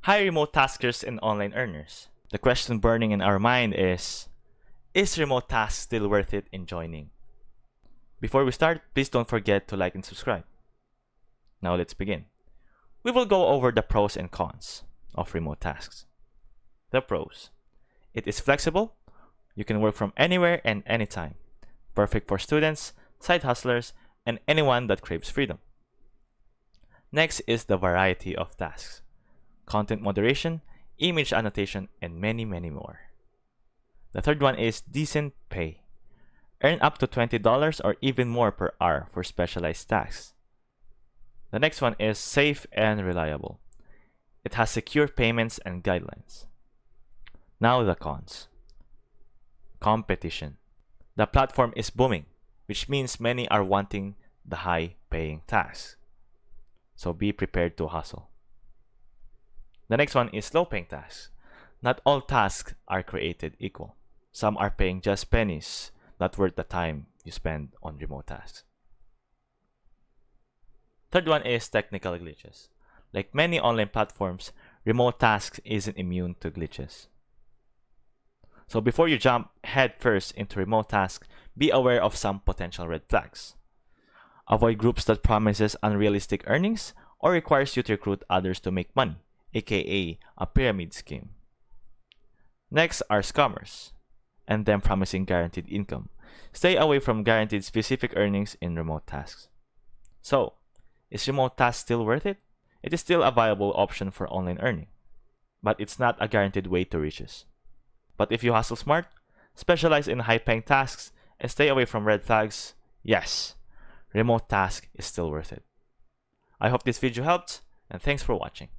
Hi, remote taskers and online earners. The question burning in our mind is remote tasks still worth it in joining? Before we start, please don't forget to like and subscribe. Now let's begin. We will go over the pros and cons of remote tasks. The pros. It is flexible. You can work from anywhere and anytime. Perfect for students, side hustlers, and anyone that craves freedom. Next is the variety of tasks. Content moderation, image annotation, and many more. The third one is decent pay. Earn up to $20 or even more per hour for specialized tasks. The next one is safe and reliable. It has secure payments and guidelines. Now the cons. Competition. The platform is booming, which means many are wanting the high-paying tasks. So be prepared to hustle. The next one is low-paying tasks. Not all tasks are created equal. Some are paying just pennies, not worth the time you spend on remote tasks. Third one is technical glitches. Like many online platforms, remote tasks isn't immune to glitches. So before you jump headfirst into remote tasks, be aware of some potential red flags. Avoid groups that promises unrealistic earnings or requires you to recruit others to make money, aka a pyramid scheme. Next are scammers, and them promising guaranteed income. Stay away from guaranteed specific earnings in remote tasks. So, is remote tasks still worth it? It is still a viable option for online earning, but it's not a guaranteed way to riches. But if you hustle smart, specialize in high-paying tasks, and stay away from red flags, yes, remote task is still worth it. I hope this video helped, and thanks for watching.